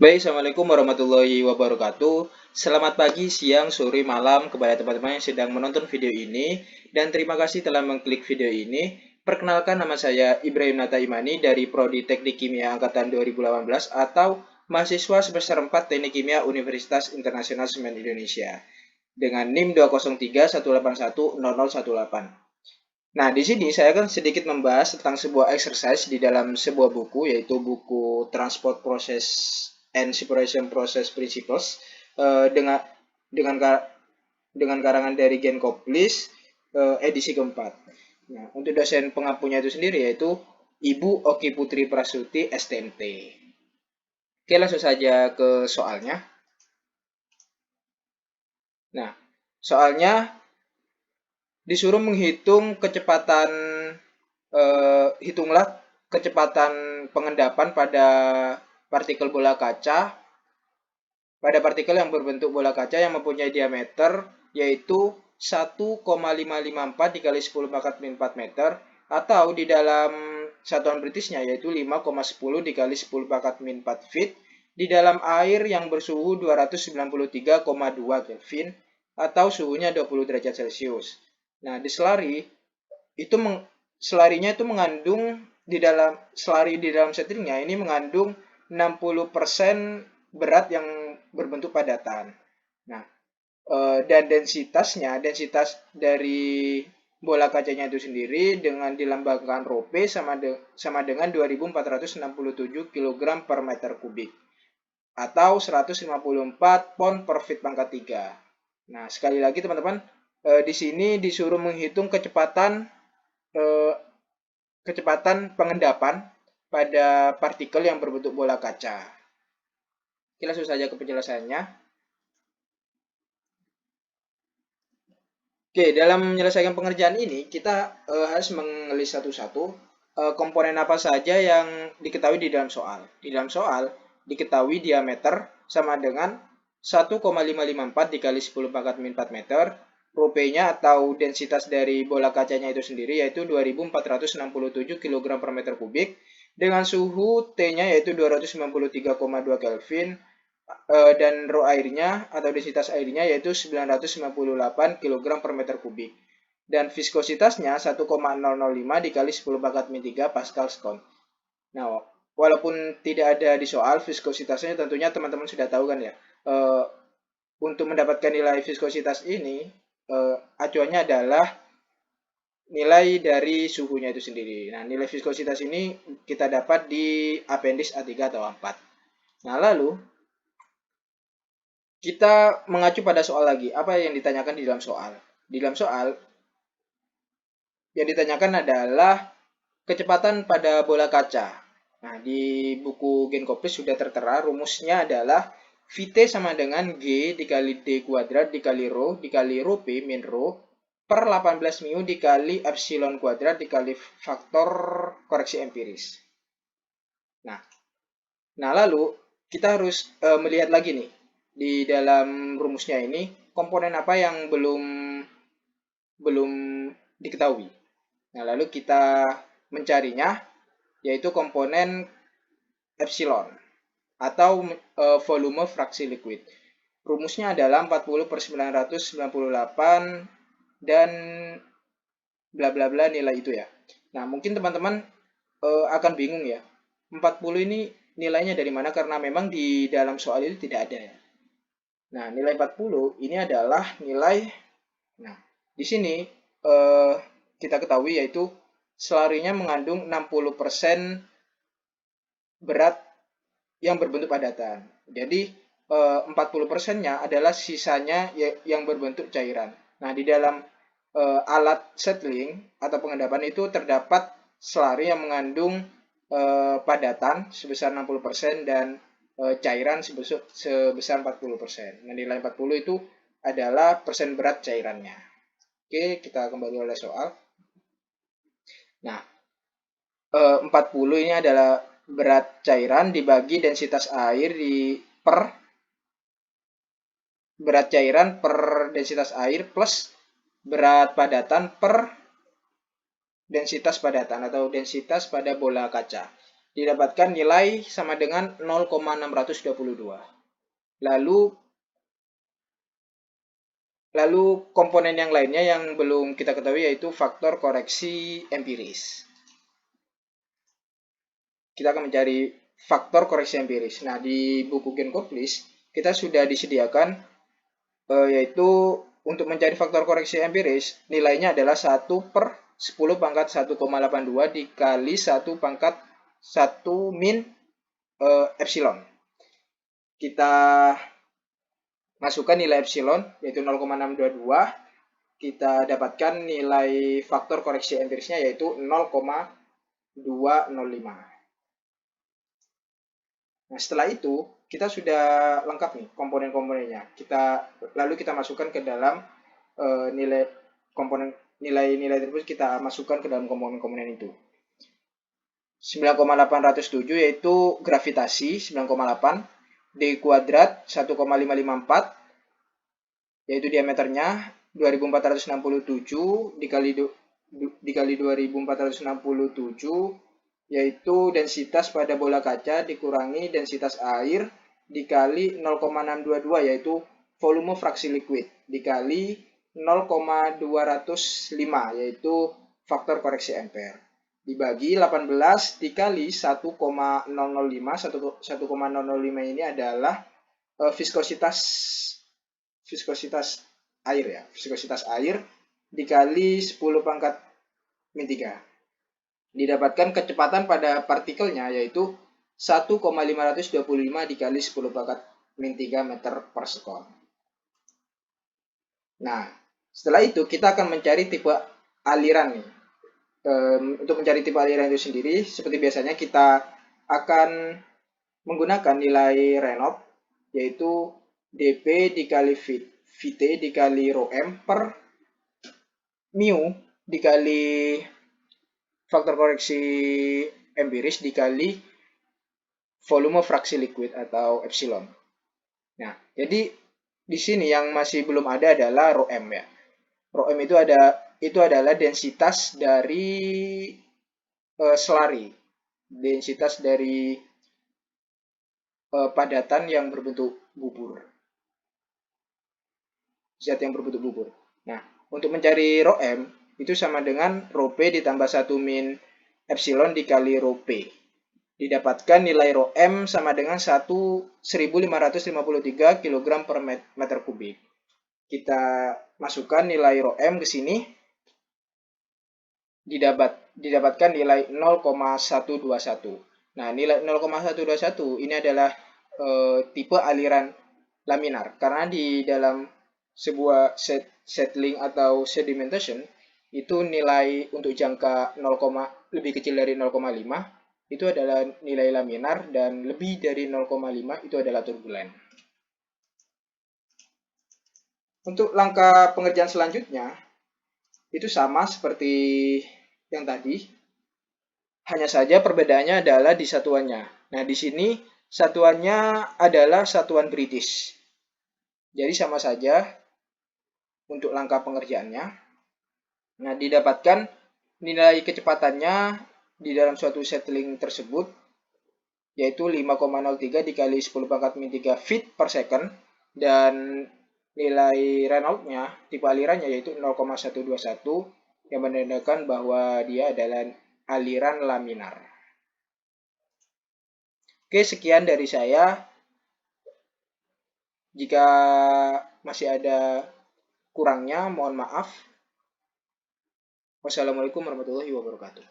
Baik, Assalamualaikum warahmatullahi wabarakatuh. Selamat pagi, siang, sore, malam kepada teman-teman yang sedang menonton video ini. Dan terima kasih telah mengklik video ini. Perkenalkan, nama saya Ibrahim Nata Imani dari Prodi Teknik Kimia Angkatan 2018 atau mahasiswa semester 4 Teknik Kimia Universitas Internasional Semen Indonesia dengan NIM 20318100018. Nah, di sini saya akan sedikit membahas tentang sebuah exercise di dalam sebuah buku, yaitu buku Transport Process and Separation Process Principles dengan dengan dengan karangan dari Gen Koplis edisi keempat. Nah, untuk dosen pengampunya itu sendiri yaitu Ibu Oki Putri Prasuti STMT. Oke, langsung saja ke soalnya. Nah, soalnya disuruh menghitung kecepatan hitunglah kecepatan pengendapan pada partikel bola kaca pada partikel yang berbentuk bola kaca yang mempunyai diameter yaitu 1,554 dikali 10 pangkat 4 meter atau di dalam satuan Britishnya yaitu 5,10 dikali 10 pangkat 4 feet di dalam air yang bersuhu 293,2 Kelvin atau suhunya 20 derajat Celcius. Nah, di selari itu selarinya itu mengandung selari di dalam settingnya ini mengandung 60% berat yang berbentuk padatan. Nah, dan densitas dari bola kacanya itu sendiri dengan dilambangkan ρP sama dengan 2467 kg per meter kubik atau 154 pon per feet pangkat 3. Nah, sekali lagi teman-teman, di sini disuruh menghitung eh, kecepatan pengendapan pada partikel yang berbentuk bola kaca. Kita langsung saja ke penjelasannya. Oke, dalam menyelesaikan pengerjaan ini, kita harus mengelis satu-satu komponen apa saja yang diketahui di dalam soal. Di dalam soal, diketahui diameter sama dengan 1,554 dikali 10 pangkat 4 meter. ΡP-nya atau densitas dari bola kacanya itu sendiri yaitu 2467 kg per meter kubik dengan suhu T-nya yaitu 293,2 Kelvin dan rho airnya atau densitas airnya yaitu 998 kg per meter kubik. Dan viskositasnya 1,005 dikali 10 pangkat min 3 Pascal sekon. Nah, walaupun tidak ada di soal viskositasnya tentunya teman-teman sudah tahu kan ya. Untuk mendapatkan nilai viskositas ini, acuannya adalah nilai dari suhunya itu sendiri. Nah, nilai viskositas ini kita dapat di appendix A3 atau A4. Nah, lalu kita mengacu pada soal lagi. Apa yang ditanyakan di dalam soal? Di dalam soal, yang ditanyakan adalah kecepatan pada bola kaca. Nah, di buku Gen Koplis sudah tertera rumusnya adalah Vt sama dengan G dikali D kuadrat dikali rho dikali rho P min rho per 18 mu dikali epsilon kuadrat dikali faktor koreksi empiris. Nah, lalu kita harus melihat lagi nih di dalam rumusnya ini komponen apa yang belum diketahui. Nah, lalu kita mencarinya yaitu komponen epsilon atau volume fraksi liquid. Rumusnya adalah 40/998 dan bla bla bla nilai itu ya. Nah, mungkin teman-teman akan bingung ya. 40 ini nilainya dari mana karena memang di dalam soal itu tidak ada ya. Nah, nilai 40 ini adalah nilai. Nah, di sini eh, kita ketahui yaitu selarinya mengandung 60% berat yang berbentuk padatan. Jadi 40%-nya adalah sisanya yang berbentuk cairan. Nah, di dalam alat settling atau pengendapan itu terdapat selari yang mengandung padatan sebesar 60% dan cairan sebesar 40%. Nah, nilai 40 itu adalah persen berat cairannya. Oke, kita kembali oleh soal. Nah, 40 ini adalah berat cairan dibagi densitas air per berat cairan per densitas air plus berat padatan per densitas padatan atau densitas pada bola kaca. didapatkan nilai sama dengan 0,622. Lalu komponen yang lainnya yang belum kita ketahui yaitu faktor koreksi empiris. Kita akan mencari faktor koreksi empiris. Nah, di buku Genkoplis kita sudah disediakan yaitu untuk mencari faktor koreksi empiris nilainya adalah 1 per 10 pangkat 1,82 dikali 1 pangkat 1 min epsilon. Kita masukkan nilai epsilon yaitu 0,622, kita dapatkan nilai faktor koreksi empirisnya yaitu 0,205. Nah, setelah itu kita sudah lengkap nih komponen-komponennya. Lalu kita masukkan ke dalam nilai tersebut, kita masukkan ke dalam komponen-komponen itu. 9,807 yaitu gravitasi 9,8, D kuadrat 1,554 yaitu diameternya 2467 dikali 2467 yaitu densitas pada bola kaca dikurangi densitas air dikali 0,622 yaitu volume fraksi liquid dikali 0,205 yaitu faktor koreksi ampere dibagi 18 dikali 1,005. 1,005 ini adalah viskositas air ya, viskositas air dikali 10 pangkat min 3. Didapatkan kecepatan pada partikelnya yaitu 1,525 dikali 10 pangkat min 3 meter per sekon. Nah, setelah itu kita akan mencari tipe aliran nih. Untuk mencari tipe aliran itu sendiri, seperti biasanya kita akan menggunakan nilai Reynolds yaitu dP dikali Vt dikali rho m per mu dikali faktor koreksi empiris dikali volume fraksi liquid atau epsilon. Nah, jadi di sini yang masih belum ada adalah rho m ya. Rho m itu adalah densitas dari slurry, densitas dari padatan yang berbentuk bubur. Zat yang berbentuk bubur. Nah, untuk mencari rho m itu sama dengan rho p ditambah 1 min epsilon dikali rho p. Didapatkan nilai rho m sama dengan 1553 kg per meter kubik. Kita masukkan nilai rho m ke sini. Didapatkan nilai 0,121. Nah, nilai 0,121 ini adalah tipe aliran laminar karena di dalam sebuah settling atau sedimentation itu nilai untuk jangka 0, lebih kecil dari 0,5 itu adalah nilai laminar dan lebih dari 0,5 itu adalah turbulen. Untuk langkah pengerjaan selanjutnya itu sama seperti yang tadi, hanya saja perbedaannya adalah di satuannya. Nah, di sini satuannya adalah satuan British. Jadi sama saja untuk langkah pengerjaannya. Nah, didapatkan nilai kecepatannya di dalam suatu settling tersebut yaitu 5,03 dikali 10 pangkat min 3 feet per second dan nilai Reynolds-nya tipe alirannya yaitu 0,121 yang menandakan bahwa dia adalah aliran laminar. Oke, sekian dari saya. Jika masih ada kurangnya, mohon maaf. Wassalamualaikum warahmatullahi wabarakatuh.